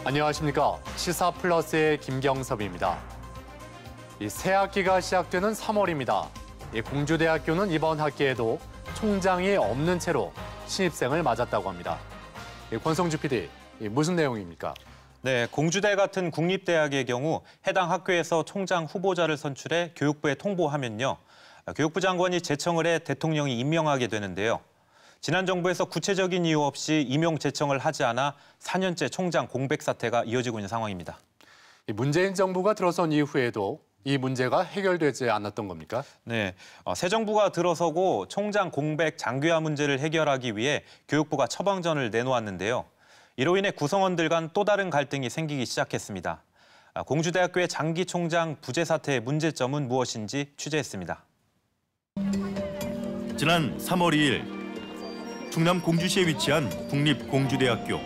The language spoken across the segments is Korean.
안녕하십니까. 시사 플러스의 김경섭입니다. 새 학기가 시작되는 3월입니다. 공주대학교는 이번 학기에도 총장이 없는 채로 신입생을 맞았다고 합니다. 권성주 PD, 무슨 내용입니까? 네, 공주대 같은 국립대학의 경우 해당 학교에서 총장 후보자를 선출해 교육부에 통보하면요. 교육부 장관이 제청을 해 대통령이 임명하게 되는데요. 지난 정부에서 구체적인 이유 없이 임용 제청을 하지 않아 4년째 총장 공백 사태가 이어지고 있는 상황입니다. 문재인 정부가 들어선 이후에도 이 문제가 해결되지 않았던 겁니까? 네, 새 정부가 들어서고 총장 공백 장기화 문제를 해결하기 위해 교육부가 처방전을 내놓았는데요. 이로 인해 구성원들 간 또 다른 갈등이 생기기 시작했습니다. 공주대학교의 장기 총장 부재 사태의 문제점은 무엇인지 취재했습니다. 지난 3월 2일 충남 공주시에 위치한 국립공주대학교.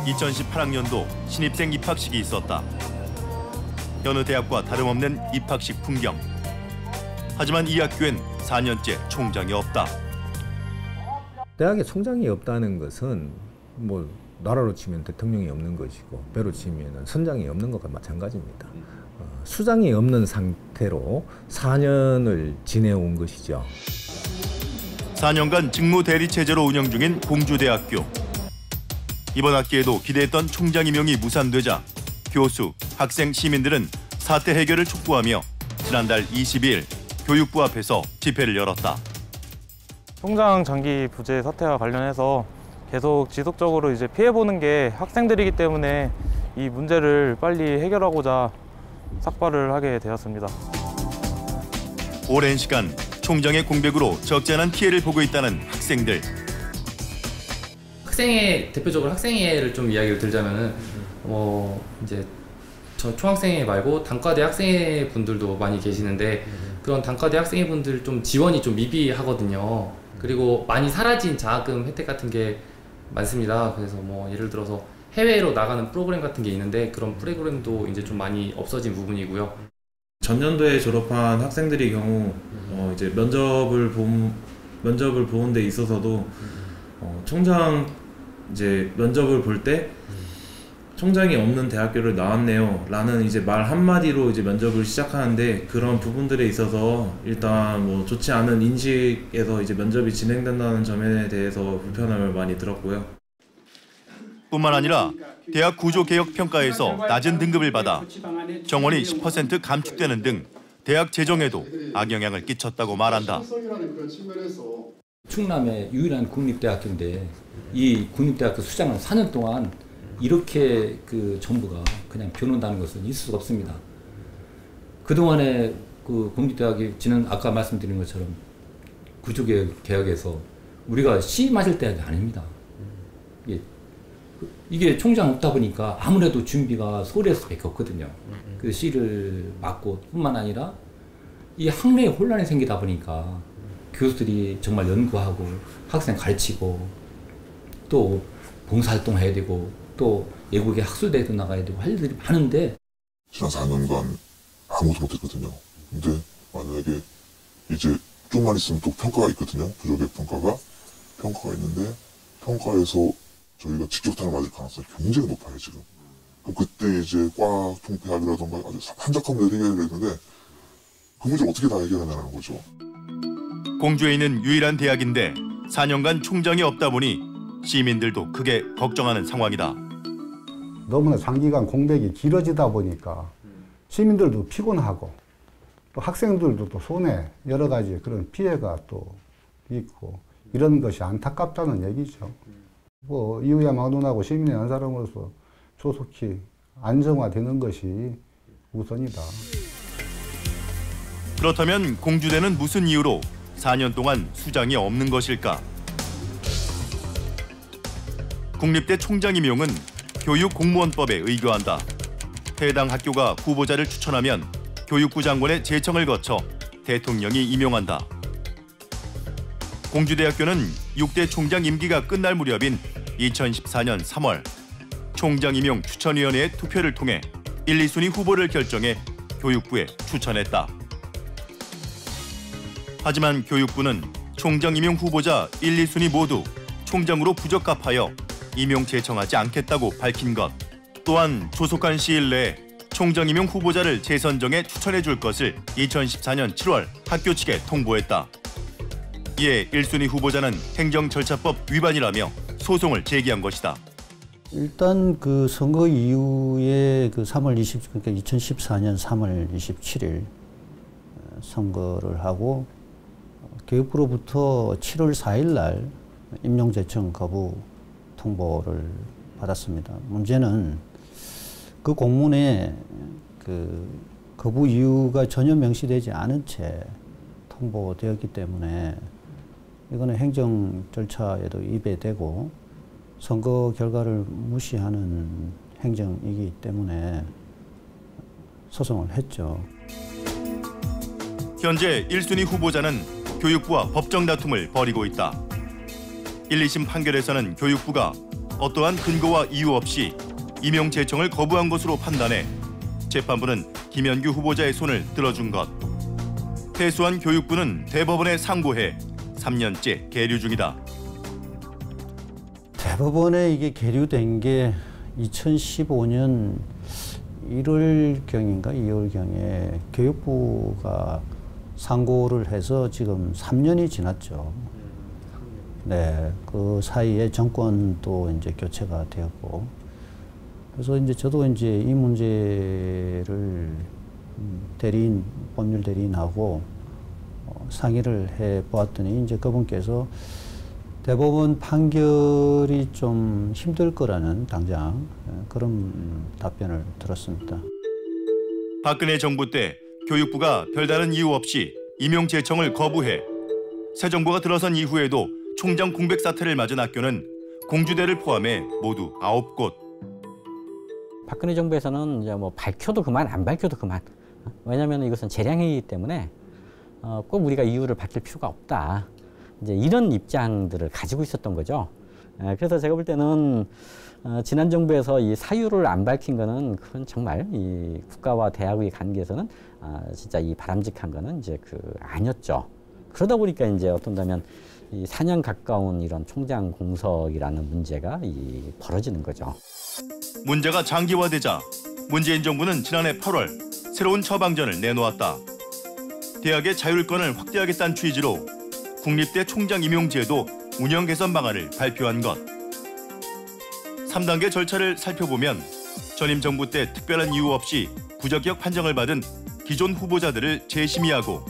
2018학년도 신입생 입학식이 있었다. 여느 대학과 다름없는 입학식 풍경. 하지만 이 학교엔 4년째 총장이 없다. 대학에 총장이 없다는 것은 나라로 치면 대통령이 없는 것이고 배로 치면 선장이 없는 것과 마찬가지입니다. 수장이 없는 상태로 4년을 지내온 것이죠. 4년간 직무 대리 체제로 운영 중인 공주대학교. 이번 학기에도 기대했던 총장 임명이 무산되자 교수, 학생, 시민들은 사태 해결을 촉구하며 지난달 22일 교육부 앞에서 집회를 열었다. 총장 장기 부재 사태와 관련해서 계속 지속적으로 피해보는 게 학생들이기 때문에 이 문제를 빨리 해결하고자 삭발을 하게 되었습니다. 오랜 시간 총장의 공백으로 적지 않은 피해를 보고 있다는 학생들. 대표적으로 학생회를 좀 이야기를 들자면은 저 총학생회 말고 단과대 학생회 분들도 많이 계시는데 그런 단과대 학생회 분들 좀 지원이 좀 미비하거든요. 그리고 많이 사라진 장학금 혜택 같은 게 많습니다. 그래서 예를 들어서 해외로 나가는 프로그램 같은 게 있는데 그런 프로그램도 이제 좀 많이 없어진 부분이고요. 전년도에 졸업한 학생들의 경우 이제 면접을 보는 데 있어서도 총장 면접을 볼 때 총장이 없는 대학교를 나왔네요 라는 말 한마디로 면접을 시작하는데 그런 부분들에 있어서 일단 좋지 않은 인식에서 면접이 진행된다는 점에 대해서 불편함을 많이 들었고요. 뿐만 아니라 대학 구조 개혁 평가에서 낮은 등급을 받아 정원이 10% 감축되는 등 대학 재정에도 악영향을 끼쳤다고 말한다. 충남의 유일한 국립대학교인데 이 국립대학교 수장을 4년 동안 이렇게 정부가 그냥 벼놓는다는 것은 있을 수가 없습니다. 그동안에 공립대학이 아까 말씀드린 것처럼 구조개혁에서 우리가 시 맞을 대학이 아닙니다. 이게 총장 없다 보니까 아무래도 준비가 소홀할 수밖에 없거든요. 그 시를 맡고 뿐만 아니라 이 학내에 혼란이 생기다 보니까 교수들이 정말 연구하고 학생 가르치고 또 봉사활동 해야 되고 또 외국에 학술대회도 나가야 되고 할 일들이 많은데 지난 4년간 아무것도 못했거든요. 근데 만약에 이제 좀만 있으면 또 평가가 있거든요. 부족의 평가가 있는데 평가에서 저희가 직격탄을 맞을 가능성이 굉장히 높아요, 지금. 그럼 그때 이제 과 통폐합이라던가 아주 한적한 문제를 해결해야 되는데 그 문제를 어떻게 다 해결하냐는 거죠. 공주에 있는 유일한 대학인데 4년간 총장이 없다 보니 시민들도 크게 걱정하는 상황이다. 너무나 장기간 공백이 길어지다 보니까 시민들도 피곤하고 또 학생들도 또 손에 여러 가지 그런 피해가 또 있고 이런 것이 안타깝다는 얘기죠. 이후야 막론하고 시민의 한 사람으로서 조속히 안정화되는 것이 우선이다. 그렇다면 공주대는 무슨 이유로 4년 동안 수장이 없는 것일까? 국립대 총장 임용은 교육공무원법에 의거한다. 해당 학교가 후보자를 추천하면 교육부 장관의 제청을 거쳐 대통령이 임용한다. 공주대학교는 6대 총장 임기가 끝날 무렵인 2014년 3월 총장 임용 추천위원회의 투표를 통해 1, 2순위 후보를 결정해 교육부에 추천했다. 하지만 교육부는 총장 임용 후보자 1, 2순위 모두 총장으로 부적합하여 임용 제청하지 않겠다고 밝힌 것. 또한 조속한 시일 내에 총장 임용 후보자를 재선정에 추천해 줄 것을 2014년 7월 학교 측에 통보했다. 이에 1순위 후보자는 행정절차법 위반이라며 소송을 제기한 것이다. 일단 그 선거 이후에 그 3월 20, 그러니까 2014년 3월 27일 선거를 하고 교육부로부터 7월 4일 날 임용 제청 거부 통보를 받았습니다. 문제는 그 공문에 그 거부 이유가 전혀 명시되지 않은 채 통보되었기 때문에 이거는 행정 절차에도 위배되고 선거 결과를 무시하는 행정이기 때문에 소송을 했죠. 현재 1순위 후보자는 교육부와 법정 다툼을 벌이고 있다. 1, 2심 판결에서는 교육부가 어떠한 근거와 이유 없이 임용 제청을 거부한 것으로 판단해 재판부는 김현규 후보자의 손을 들어준 것. 패소한 교육부는 대법원에 상고해 3년째 계류 중이다. 대법원에 이게 계류된 게 2015년 1월경인가 2월경에 교육부가 상고를 해서 지금 3년이 지났죠. 네, 그 사이에 정권도 이제 교체가 되었고, 그래서 이제 저도 이제 이 문제를 법률 대리인하고 상의를 해 보았더니 이제 그분께서 대법원 판결이 좀 힘들 거라는 당장 그런 답변을 들었습니다. 박근혜 정부 때 교육부가 별다른 이유 없이 임용 제청을 거부해 새 정부가 들어선 이후에도 총장 공백 사태를 맞은 학교는 공주대를 포함해 모두 9곳. 박근혜 정부에서는 이제 뭐 밝혀도 그만 안 밝혀도 그만. 왜냐하면 이것은 재량이기 때문에 꼭 우리가 이유를 밝힐 필요가 없다. 이제 이런 입장들을 가지고 있었던 거죠. 그래서 제가 볼 때는 지난 정부에서 이 사유를 안 밝힌 거는 그건 정말 이 국가와 대학의 관계에서는 진짜 이 바람직한 거는 이제 아니었죠. 그러다 보니까 이제 어떤다면 이 4년 가까운 이런 총장 공석이라는 문제가 벌어지는 거죠. 문제가 장기화되자 문재인 정부는 지난해 8월 새로운 처방전을 내놓았다. 대학의 자율권을 확대하겠다는 취지로 국립대 총장 임용 제도 운영 개선 방안을 발표한 것. 3단계 절차를 살펴보면 전임 정부 때 특별한 이유 없이 부적격 판정을 받은 기존 후보자들을 재심의하고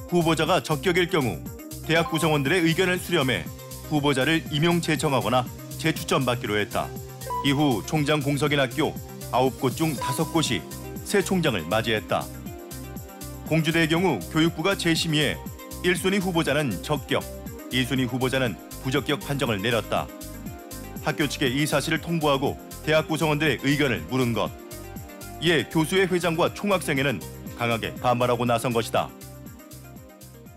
후보자가 적격일 경우 대학 구성원들의 의견을 수렴해 후보자를 임용 제청하거나 재추천받기로 했다. 이후 총장 공석인 학교 9곳 중 5곳이 새 총장을 맞이했다. 공주대의 경우 교육부가 재심의해 1순위 후보자는 적격, 2순위 후보자는 부적격 판정을 내렸다. 학교 측에 이 사실을 통보하고 대학 구성원들의 의견을 물은 것. 이에 교수회 회장과 총학생회는 강하게 반발하고 나선 것이다.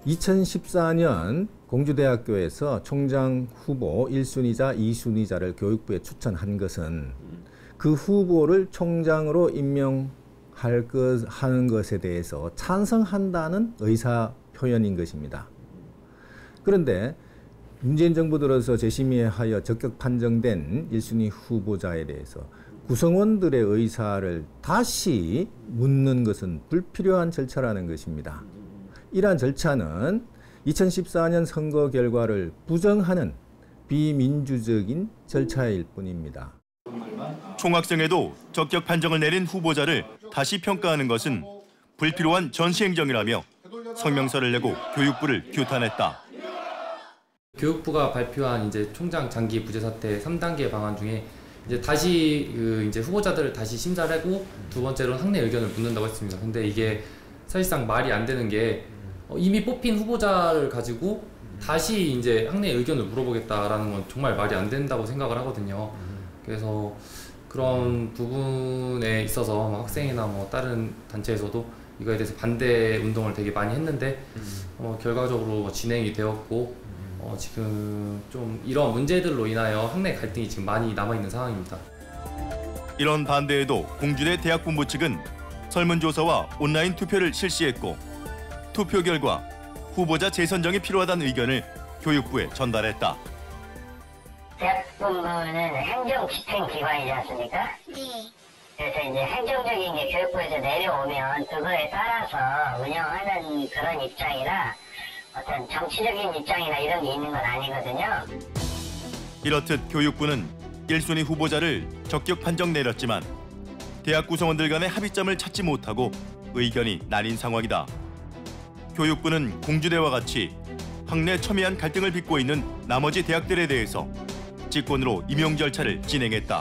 2014년 공주대학교에서 총장 후보 1순위자, 2순위자를 교육부에 추천한 것은 그 후보를 총장으로 하는 것에 대해서 찬성한다는 의사 표현인 것입니다. 그런데 문재인 정부 들어서 재심의하여 적격 판정된 1순위 후보자에 대해서 구성원들의 의사를 다시 묻는 것은 불필요한 절차라는 것입니다. 이러한 절차는 2014년 선거 결과를 부정하는 비민주적인 절차일 뿐입니다. 총학생회도 적격 판정을 내린 후보자를 다시 평가하는 것은 불필요한 전시행정이라며 성명서를 내고 교육부를 규탄했다. 교육부가 발표한 이제 총장 장기 부재 사태 3단계 방안 중에 이제 다시 이제 후보자들을 다시 심사를 하고 두 번째로는 학내 의견을 묻는다고 했습니다. 근데 이게 사실상 말이 안 되는 게 이미 뽑힌 후보자를 가지고 다시 이제 학내 의견을 물어보겠다라는 건 정말 말이 안 된다고 생각을 하거든요. 그래서 그런 부분에 있어서 학생이나 뭐 다른 단체에서도 이거에 대해서 반대 운동을 되게 많이 했는데 결과적으로 진행이 되었고 지금 좀 이런 문제들로 인하여 학내 갈등이 지금 많이 남아있는 상황입니다. 이런 반대에도 공주대 대학본부 측은 설문조사와 온라인 투표를 실시했고 투표 결과 후보자 재선정이 필요하다는 의견을 교육부에 전달했다. 대학본부는 행정집행기관이지 않습니까? 네. 그래서 이제 행정적인 게 교육부에서 내려오면 그거에 따라서 운영하는 그런 입장이라 어떤 정치적인 입장이나 이런 게 있는 건 아니거든요. 이렇듯 교육부는 1순위 후보자를 적격 판정 내렸지만 대학 구성원들 간의 합의점을 찾지 못하고 의견이 나뉜 상황이다. 교육부는 공주대와 같이 학내 첨예한 갈등을 빚고 있는 나머지 대학들에 대해서 직권으로 임용 절차를 진행했다.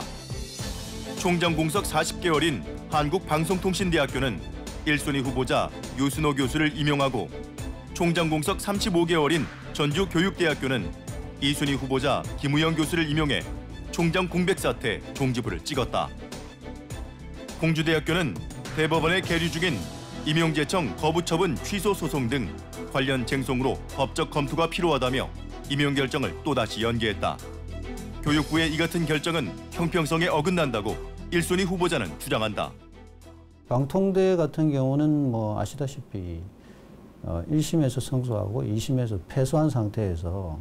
총장 공석 40개월인 한국방송통신대학교는 1순위 후보자 유순호 교수를 임용하고 총장 공석 35개월인 전주교육대학교는 2순위 후보자 김우영 교수를 임용해 총장 공백 사태 종지부를 찍었다. 공주대학교는 대법원에 계류 중인 임용제청 거부처분 취소 소송 등 관련 쟁송으로 법적 검토가 필요하다며 임용 결정을 또다시 연기했다. 교육부의 이 같은 결정은 형평성에 어긋난다고 1순위 후보자는 주장한다. 방통대 같은 경우는 뭐 아시다시피 1심에서 승소하고 2심에서 패소한 상태에서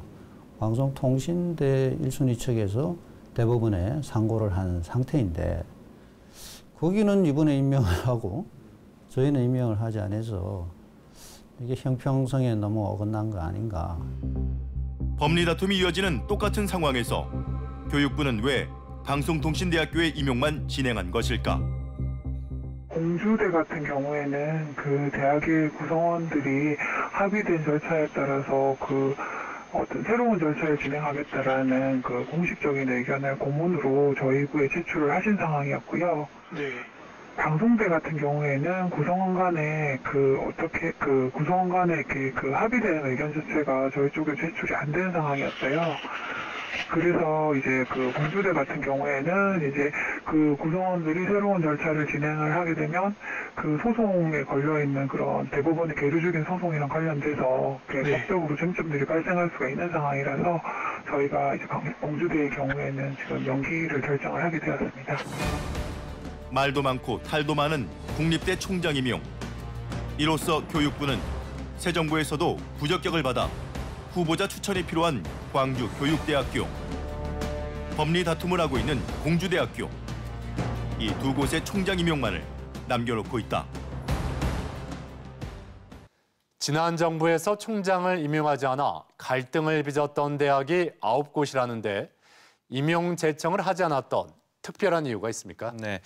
방송통신대 1순위 측에서 대법원에 상고를 한 상태인데 거기는 이번에 임명을 하고 저희는 임명을 하지 않아서 이게 형평성에 너무 어긋난 거 아닌가. 법리 다툼이 이어지는 똑같은 상황에서 교육부는 왜 방송통신대학교의 임용만 진행한 것일까? 공주대 같은 경우에는 그 대학의 구성원들이 합의된 절차에 따라서 그 어떤 새로운 절차를 진행하겠다라는 그 공식적인 의견을 고문으로 저희 부에 제출을 하신 상황이었고요. 네. 방송대 같은 경우에는 구성원 간에 구성원 간에 그 합의된 의견 자체가 저희 쪽에 제출이 안 되는 상황이었어요. 그래서 이제 그 공주대 같은 경우에는 이제 그 구성원들이 새로운 절차를 진행을 하게 되면 그 소송에 걸려 있는 그런 대법원의 계류적인 소송이랑 관련돼서 법적으로 쟁점들이 발생할 수가 있는 상황이라서 저희가 이제 공주대의 경우에는 지금 연기를 결정을 하게 되었습니다. 말도 많고 탈도 많은 국립대 총장 임용. 이로써 교육부는 새 정부에서도 부적격을 받아 후보자 추천이 필요한 광주교육대학교, 법리 다툼을 하고 있는 공주대학교, 이 두 곳의 총장 임용만을 남겨놓고 있다. 지난 정부에서 총장을 임용하지 않아 갈등을 빚었던 대학이 9곳이라는데 임용 제청을 하지 않았던 특별한 이유가 있습니까? 네,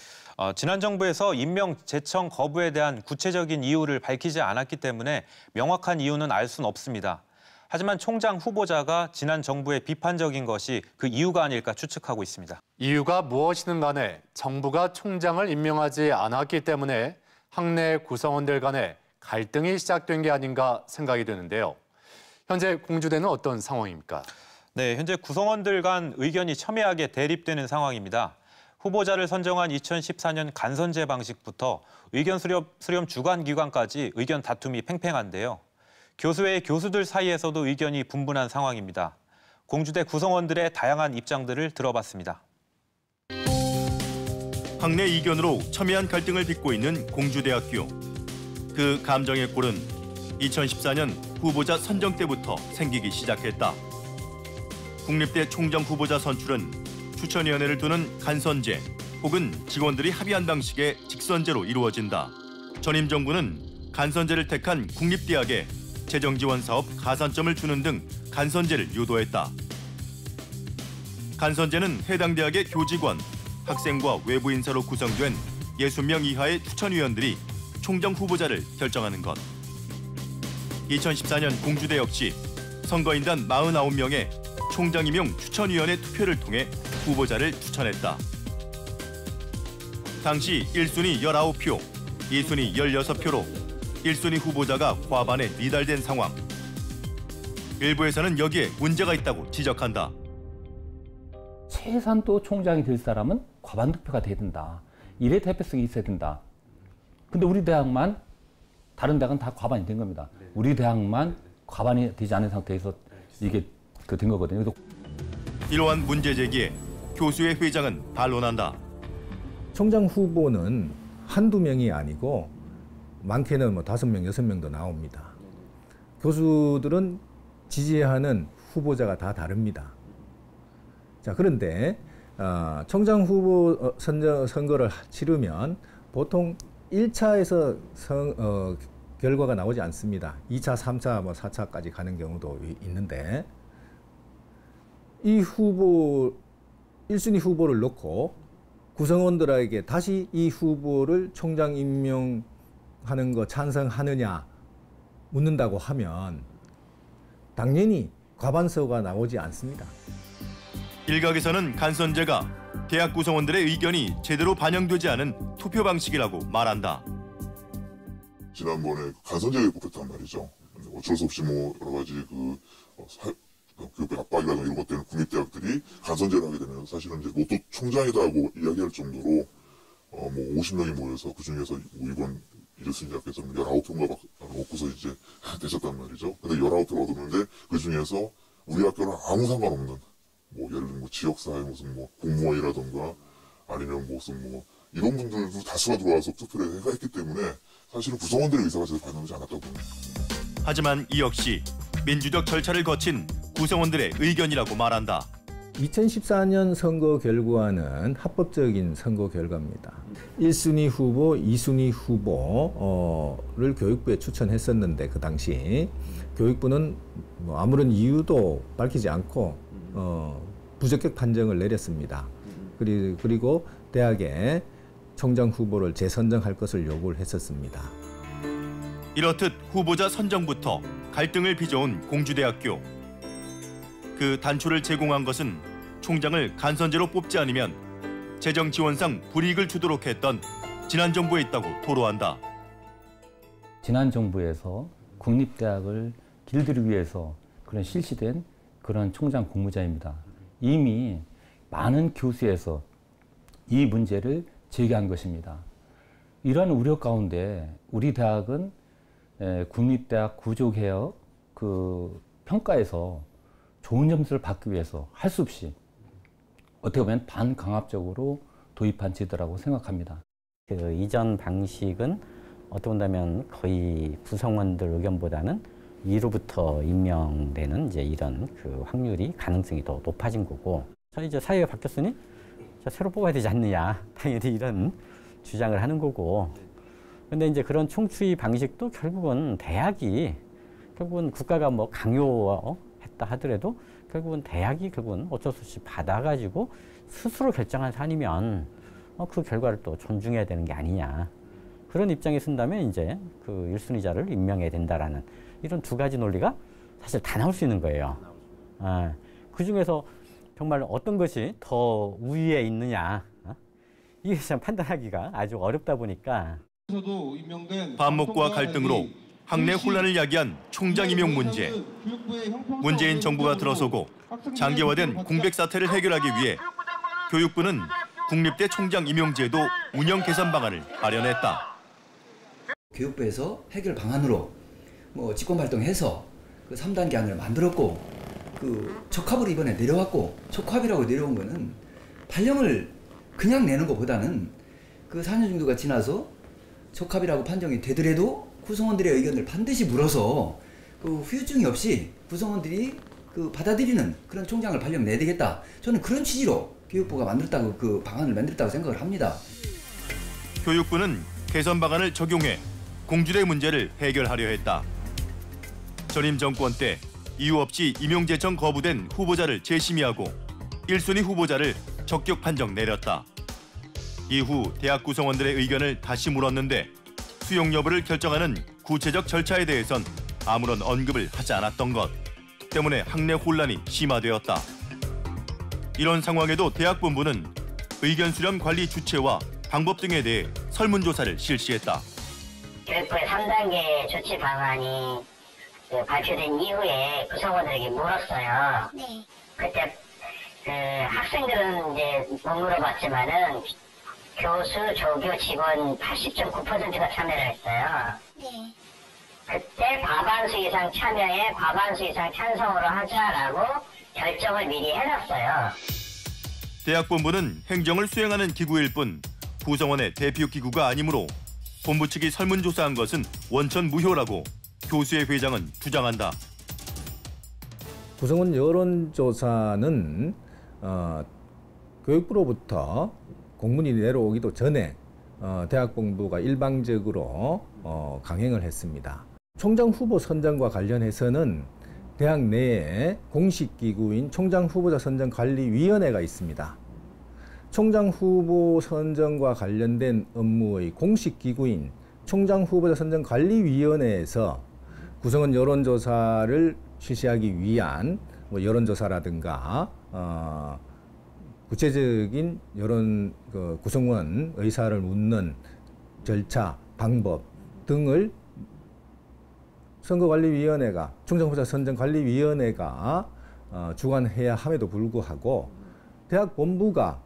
지난 정부에서 임명 제청 거부에 대한 구체적인 이유를 밝히지 않았기 때문에 명확한 이유는 알 수는 없습니다. 하지만 총장 후보자가 지난 정부의 비판적인 것이 그 이유가 아닐까 추측하고 있습니다. 이유가 무엇이든 간에 정부가 총장을 임명하지 않았기 때문에 학내 구성원들 간에 갈등이 시작된 게 아닌가 생각이 드는데요. 현재 공주대는 어떤 상황입니까? 네, 현재 구성원들 간 의견이 첨예하게 대립되는 상황입니다. 후보자를 선정한 2014년 간선제 방식부터 의견 수렴 주관 기관까지 의견 다툼이 팽팽한데요. 교수회의 교수들 사이에서도 의견이 분분한 상황입니다. 공주대 구성원들의 다양한 입장들을 들어봤습니다. 학내 이견으로 첨예한 갈등을 빚고 있는 공주대학교. 그 감정의 골은 2014년 후보자 선정 때부터 생기기 시작했다. 국립대 총장 후보자 선출은 추천위원회를 두는 간선제 혹은 직원들이 합의한 방식의 직선제로 이루어진다. 전임 정부는 간선제를 택한 국립대학에 재정지원 사업 가산점을 주는 등 간선제를 유도했다. 간선제는 해당 대학의 교직원, 학생과 외부 인사로 구성된 60명 이하의 추천위원들이 총장 후보자를 결정하는 것. 2014년 공주대 역시 선거인단 49명의 총장 임용 추천위원회 투표를 통해 후보자를 추천했다. 당시 1순위 19표, 2순위 16표로 1순위 후보자가 과반에 미달된 상황. 일부에서는 여기에 문제가 있다고 지적한다. 최소한도 총장이 될 사람은 과반 득표가 돼야 된다. 이래 대표성이 있어야 된다. 근데 우리 대학만, 다른 대학은 다 과반이 된 겁니다. 우리 대학만 과반이 되지 않은 상태에서 이게 된 거거든요. 그래서 이러한 문제 제기에 교수회 회장은 반론한다. 총장 후보는 한두 명이 아니고 많게는 5명, 6명도 나옵니다. 교수들은 지지하는 후보자가 다 다릅니다. 자, 그런데 총장 후보 선거를 치르면 보통 1차에서 결과가 나오지 않습니다. 2차, 3차, 4차까지 가는 경우도 있는데 이 1순위 후보를 놓고 구성원들에게 다시 이 후보를 총장 임명하는 거 찬성하느냐 묻는다고 하면 당연히 과반수가 나오지 않습니다. 일각에서는 간선제가 대학 구성원들의 의견이 제대로 반영되지 않은 투표 방식이라고 말한다. 지난번에 간선제가 뽑혔단 말이죠. 어쩔 수 없이 여러 가지 교육부 압박이라든가 이런 것 때문에 국립대학들이 간선제를 하게 되면 사실은 이제 로또 총장이다고 이야기할 정도로 50명이 모여서 그 중에서 이번 이르순 대학에서는 19표가 얻고서 이제 되셨단 말이죠. 근데 19표를 얻었는데 그 중에서 우리 학교랑 아무 상관없는 예를 들면 지역사회 무슨 공무원이라든가 아니면 무슨 이런 분들도 다수가 들어와서 투표를 했기 때문에 사실은 구성원들의 의사가 제대로 반영되지 않았다고 봅니다. 하지만 이 역시 민주적 절차를 거친 구성원들의 의견이라고 말한다. 2014년 선거 결과는 합법적인 선거 결과입니다. 1순위 후보, 2순위 후보를 교육부에 추천했었는데 그 당시 교육부는 아무런 이유도 밝히지 않고 부적격 판정을 내렸습니다. 그리고 대학에 총장 후보를 재선정할 것을 요구를 했었습니다. 이렇듯 후보자 선정부터 갈등을 빚어온 공주대학교. 그 단초를 제공한 것은 총장을 간선제로 뽑지 않으면 재정 지원상 불이익을 주도록 했던 지난 정부에 있다고 토로한다. 지난 정부에서 국립대학을 길들이기 위해서 실시된 그런 총장 공모자입니다. 이미 많은 교수에서 이 문제를 제기한 것입니다. 이러한 우려 가운데 우리 대학은 국립대학 구조개혁 평가에서 좋은 점수를 받기 위해서 할 수 없이 어떻게 보면 반강압적으로 도입한 제도라고 생각합니다. 그 이전 방식은 어떻게 본다면 거의 구성원들 의견보다는 위로부터 임명되는 이런 확률이 가능성이 더 높아진 거고, 이제 사회가 바뀌었으니 새로 뽑아야 되지 않느냐, 당연히 이런 주장을 하는 거고. 근데 이제 그런 총추위 방식도 결국은 대학이 국가가 강요했다 하더라도 결국은 대학이 어쩔 수 없이 받아가지고 스스로 결정한 사안이면 그 결과를 또 존중해야 되는 게 아니냐. 그런 입장에 쓴다면 이제 그 1순위자를 임명해야 된다라는 이런 두 가지 논리가 사실 다 나올 수 있는 거예요. 그 중에서 정말 어떤 것이 더 우위에 있느냐, 이게 참 판단하기가 아주 어렵다 보니까. 반목과 갈등으로 학내 혼란을 야기한 총장 임용 문제. 문재인 정부가 들어서고 장기화된 공백 사태를 해결하기 위해 교육부는 국립대 총장 임용제도 운영 개선 방안을 마련했다. 교육부에서 해결 방안으로 직권 발동해서 3단계 안을 만들었고 적합으로 이번에 내려왔고, 적합이라고 내려온 거는 발령을 그냥 내는 것보다는 4년 정도가 지나서 적합이라고 판정이 되더라도 구성원들의 의견을 반드시 물어서 후유증이 없이 구성원들이 받아들이는 그런 총장을 발령 내야 되겠다. 저는 그런 취지로 교육부가 만들었다고 방안을 만들었다고 생각을 합니다. 교육부는 개선 방안을 적용해 공주대 문제를 해결하려 했다. 전임 정권 때 이유 없이 임용 제청 거부된 후보자를 재심의하고 1순위 후보자를 적격 판정 내렸다. 이후 대학 구성원들의 의견을 다시 물었는데 수용 여부를 결정하는 구체적 절차에 대해선 아무런 언급을 하지 않았던 것 때문에 학내 혼란이 심화되었다. 이런 상황에도 대학본부는 의견 수렴 관리 주체와 방법 등에 대해 설문조사를 실시했다. 교육부의 3단계 조치 방안이 발표된 이후에 구성원들에게 물었어요. 네. 그때 학생들은 이제 못 물어봤지만은 교수, 조교, 직원 80.9%가 참여를 했어요. 네. 그때 과반수 이상 참여에 과반수 이상 찬성으로 하자라고 결정을 미리 해놨어요. 대학본부는 행정을 수행하는 기구일 뿐 구성원의 대표 기구가 아니므로 본부 측이 설문조사한 것은 원천 무효라고 교수의 회장은 주장한다. 구성원 여론조사는 교육부로부터 공문이 내려오기도 전에 대학 본부가 일방적으로 강행을 했습니다. 총장 후보 선정과 관련해서는 대학 내에 공식 기구인 총장 후보자 선정 관리위원회가 있습니다. 총장 후보 선정과 관련된 업무의 공식 기구인 총장 후보자 선정 관리위원회에서 구성원 여론조사를 실시하기 위한 여론조사라든가 구체적인 여론 구성원 의사를 묻는 절차, 방법 등을 선거관리위원회가 총장후보자 선정관리위원회가 주관해야 함에도 불구하고 대학 본부가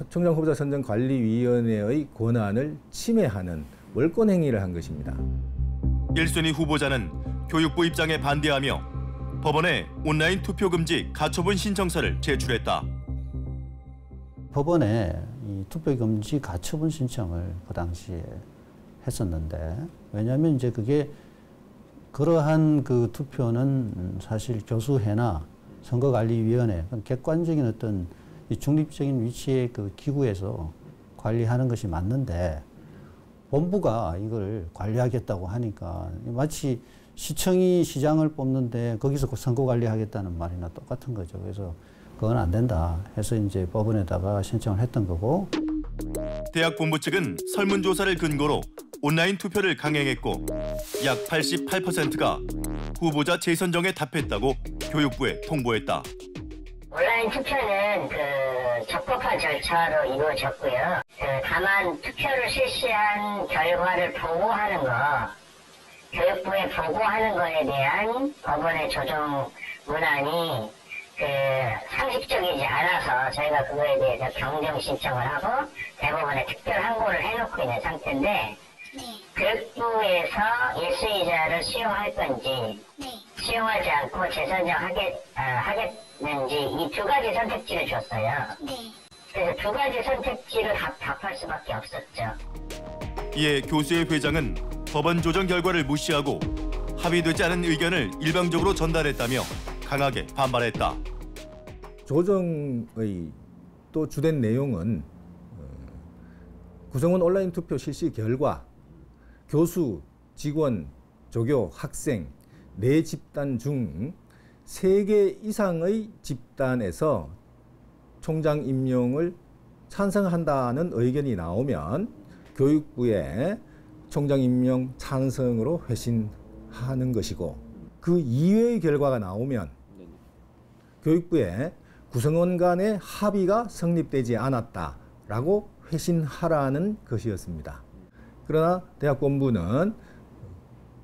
총장후보자 선정관리위원회의 권한을 침해하는 월권 행위를 한 것입니다. 1순위 후보자는 교육부 입장에 반대하며 법원에 온라인 투표 금지 가처분 신청서를 제출했다. 법원에 이 투표 금지 가처분 신청을 그 당시에 했었는데, 왜냐하면 이제 그게 그러한 그 투표는 사실 교수회나 선거관리위원회, 객관적인 어떤 이 중립적인 위치의 그 기구에서 관리하는 것이 맞는데, 본부가 이걸 관리하겠다고 하니까 마치 시청이 시장을 뽑는데 거기서 선거 관리하겠다는 말이나 똑같은 거죠. 그래서 그건 안 된다 해서 이제 법원에다가 신청을 했던 거고. 대학 본부 측은 설문조사를 근거로 온라인 투표를 강행했고 약 88%가 후보자 재선정에 답했다고 교육부에 통보했다. 온라인 투표는 적법한 절차로 이루어졌고요. 다만 투표를 실시한 결과를 보고하는 거, 교육부에 보고하는 거에 대한 법원의 조정 문안이 상식적이지 않아서 저희가 그거에 대해서 변경 신청을 하고 대법원에 특별 항고를 해놓고 있는 상태인데, 교육부에서 예수이자를 수용할 건지 수용하지 않고 재선정하겠는지 이 두 가지 선택지를 줬어요. 그래서 두 가지 선택지를 답할 수밖에 없었죠. 이에 교수회 회장은 법원 조정 결과를 무시하고 합의되지 않은 의견을 일방적으로 전달했다며 강하게 반발했다. 조정의 또 주된 내용은 구성원 온라인 투표 실시 결과 교수, 직원, 조교, 학생 4집단 중 3개 이상의 집단에서 총장 임명을 찬성한다는 의견이 나오면 교육부에 총장 임명 찬성으로 회신하는 것이고, 그 이외의 결과가 나오면 교육부에 구성원 간의 합의가 성립되지 않았다라고 회신하라는 것이었습니다. 그러나 대학 본부는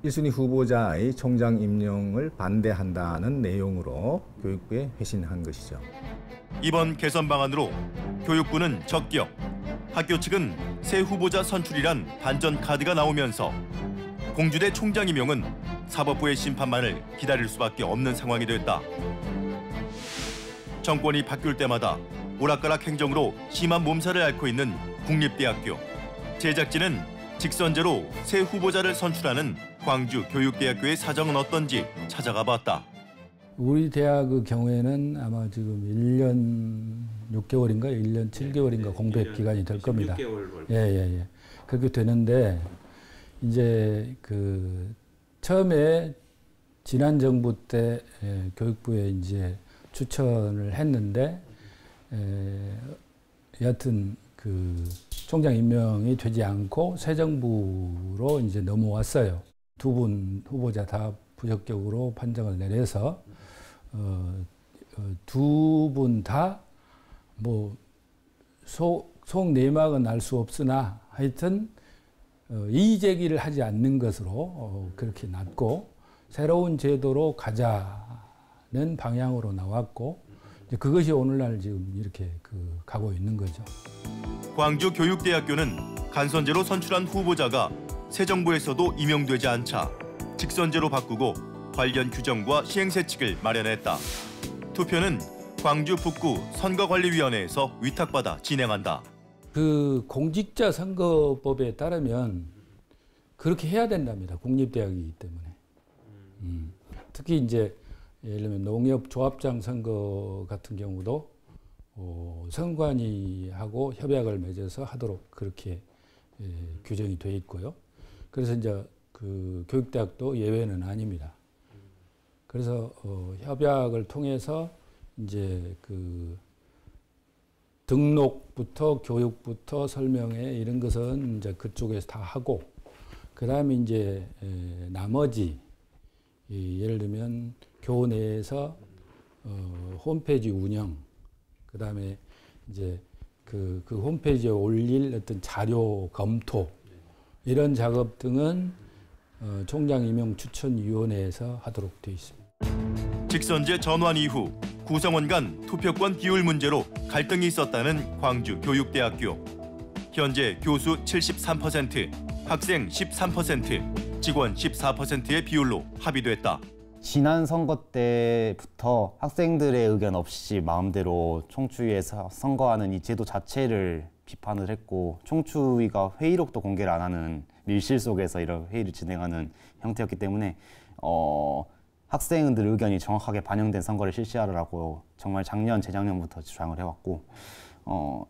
1순위 후보자의 총장 임명을 반대한다는 내용으로 교육부에 회신한 것이죠. 이번 개선 방안으로 교육부는 적격, 학교 측은 새 후보자 선출이란 반전 카드가 나오면서 공주대 총장 임명은 사법부의 심판만을 기다릴 수밖에 없는 상황이 됐다. 정권이 바뀔 때마다 오락가락 행정으로 심한 몸살을 앓고 있는 국립대학교. 제작진은 직선제로 새 후보자를 선출하는 광주교육대학교의 사정은 어떤지 찾아가 봤다. 우리 대학의 경우에는 아마 지금 1년 6개월인가 1년 7개월인가 공백 기간이 될 겁니다. 16개월 예. 그렇게 되는데 이제 처음에 지난 정부 때 교육부에 이제 추천을 했는데 여하튼 총장 임명이 되지 않고 새 정부로 이제 넘어왔어요. 두 분 후보자 다 부적격으로 판정을 내려서 두 분 다 뭐 속 내막은 알 수 없으나 하여튼 이의 제기를 하지 않는 것으로 그렇게 났고, 새로운 제도로 가자는 방향으로 나왔고, 그것이 오늘날 지금 이렇게 가고 있는 거죠. 광주교육대학교는 간선제로 선출한 후보자가 새 정부에서도 임명되지 않자 직선제로 바꾸고 관련 규정과 시행세칙을 마련했다. 투표는 광주 북구 선거관리위원회에서 위탁받아 진행한다. 공직자 선거법에 따르면 그렇게 해야 된답니다. 국립대학이기 때문에. 특히 이제 예를 들면 농협조합장 선거 같은 경우도 선관위하고 협약을 맺어서 하도록 그렇게 규정이 돼 있고요. 그래서 이제 그 교육대학도 예외는 아닙니다. 그래서 협약을 통해서 이제 그 등록부터 교육부터 설명회 이런 것은 이제 그쪽에서 다 하고, 그 다음에 이제 나머지 예를 들면 교내에서 홈페이지 운영, 그 다음에 이제 그 홈페이지에 올릴 어떤 자료 검토 이런 작업 등은 총장 임용 추천위원회에서 하도록 되어 있습니다. 직선제 전환 이후 구성원 간 투표권 비율 문제로 갈등이 있었다는 광주 교육대학교. 현재 교수 73%, 학생 13%, 직원 14%의 비율로 합의됐다. 지난 선거 때부터 학생들의 의견 없이 마음대로 총추위에서 선거하는 이 제도 자체를 비판을 했고, 총추위가 회의록도 공개를 안 하는 밀실 속에서 이런 회의를 진행하는 형태였기 때문에 학생들 의견이 정확하게 반영된 선거를 실시하라고 정말 작년, 재작년부터 주장을 해왔고,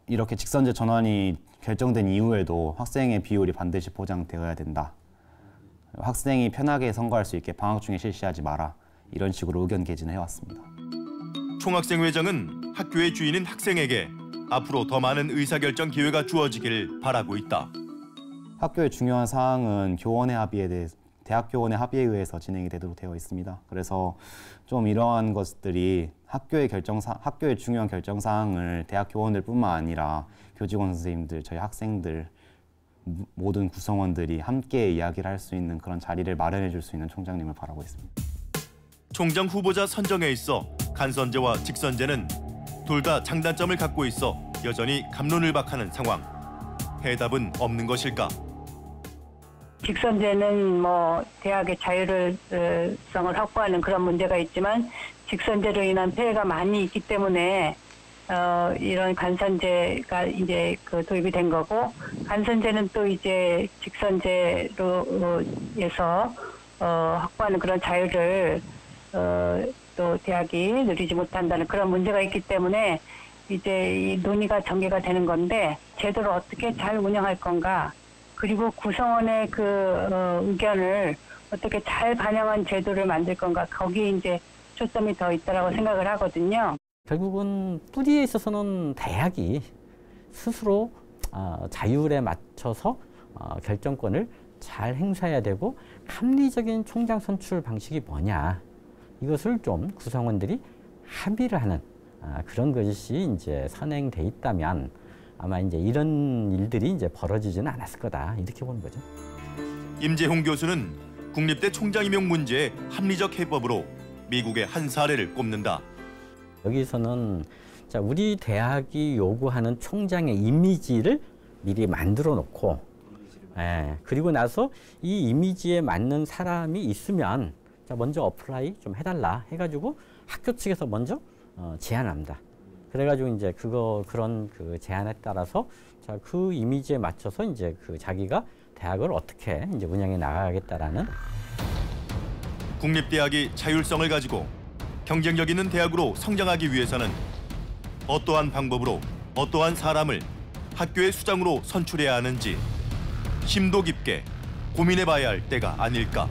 이렇게 직선제 전환이 결정된 이후에도 학생의 비율이 반드시 보장되어야 된다. 학생이 편하게 선거할 수 있게 방학 중에 실시하지 마라. 이런 식으로 의견 개진을 해왔습니다. 총학생회장은 학교의 주인인 학생에게 앞으로 더 많은 의사결정 기회가 주어지길 바라고 있다. 학교의 중요한 사항은 교원의 합의에 대해 대학 교원의 합의에 의해서 진행이 되도록 되어 있습니다. 그래서 좀 이러한 것들이 학교의 중요한 결정 사항을 대학 교원들뿐만 아니라 교직원 선생님들, 저희 학생들 모든 구성원들이 함께 이야기를 할 수 있는 그런 자리를 마련해 줄 수 있는 총장님을 바라고 있습니다. 총장 후보자 선정에 있어 간선제와 직선제는 둘 다 장단점을 갖고 있어 여전히 갑론을박하는 상황. 해답은 없는 것일까? 직선제는 뭐 대학의 자율성을 확보하는 그런 문제가 있지만, 직선제로 인한 폐해가 많이 있기 때문에 이런 간선제가 이제 도입이 된 거고, 간선제는 또 이제 직선제로 해서 확보하는 그런 자유를 또 대학이 누리지 못한다는 그런 문제가 있기 때문에 이제 이 논의가 전개가 되는 건데, 제도를 어떻게 잘 운영할 건가, 그리고 구성원의 의견을 어떻게 잘 반영한 제도를 만들 건가, 거기에 이제 초점이 더 있다라고 생각을 하거든요. 결국은 뿌리에 있어서는 대학이 스스로 자율에 맞춰서 결정권을 잘 행사해야 되고, 합리적인 총장 선출 방식이 뭐냐, 이것을 좀 구성원들이 합의를 하는 그런 것이 이제 선행돼 있다면 아마 이제 이런 일들이 이제 벌어지지는 않았을 거다, 이렇게 보는 거죠. 임재홍 교수는 국립대 총장 임용 문제의 합리적 해법으로 미국의 한 사례를 꼽는다. 여기서는 자, 우리 대학이 요구하는 총장의 이미지를 미리 만들어 놓고, 그리고 나서 이 이미지에 맞는 사람이 있으면 자, 먼저 어플라이 좀 해달라 해가지고 학교 측에서 먼저 제안합니다. 그래가지고 이제 그런 제안에 따라서 자, 그 이미지에 맞춰서 이제 자기가 대학을 어떻게 이제 운영해 나가겠다라는. 국립대학이 자율성을 가지고 경쟁력 있는 대학으로 성장하기 위해서는 어떠한 방법으로 어떠한 사람을 학교의 수장으로 선출해야 하는지 심도 깊게 고민해봐야 할 때가 아닐까.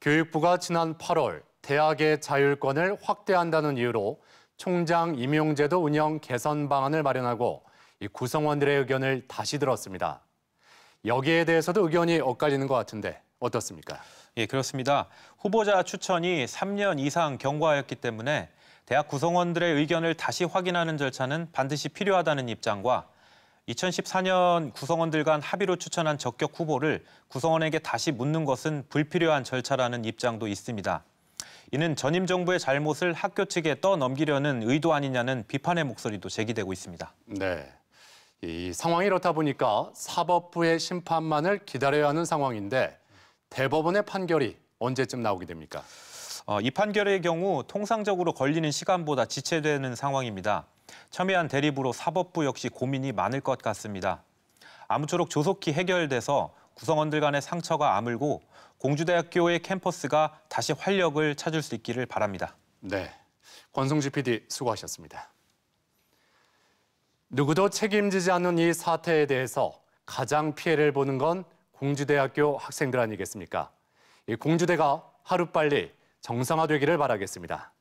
교육부가 지난 8월 대학의 자율권을 확대한다는 이유로 총장 임용제도 운영 개선 방안을 마련하고 이 구성원들의 의견을 다시 들었습니다. 여기에 대해서도 의견이 엇갈리는 것 같은데 어떻습니까? 예, 그렇습니다. 후보자 추천이 3년 이상 경과하였기 때문에 대학 구성원들의 의견을 다시 확인하는 절차는 반드시 필요하다는 입장과 2014년 구성원들 간 합의로 추천한 적격 후보를 구성원에게 다시 묻는 것은 불필요한 절차라는 입장도 있습니다. 이는 전임 정부의 잘못을 학교 측에 떠넘기려는 의도 아니냐는 비판의 목소리도 제기되고 있습니다. 네, 이 상황이 이렇다 보니까 사법부의 심판만을 기다려야 하는 상황인데 대법원의 판결이 언제쯤 나오게 됩니까? 이 판결의 경우 통상적으로 걸리는 시간보다 지체되는 상황입니다. 첨예한 대립으로 사법부 역시 고민이 많을 것 같습니다. 아무쪼록 조속히 해결돼서 구성원들 간의 상처가 아물고 공주대학교의 캠퍼스가 다시 활력을 찾을 수 있기를 바랍니다. 네, 권성주 PD 수고하셨습니다. 누구도 책임지지 않는 이 사태에 대해서 가장 피해를 보는 건 공주대학교 학생들 아니겠습니까? 이 공주대가 하루빨리 정상화되기를 바라겠습니다.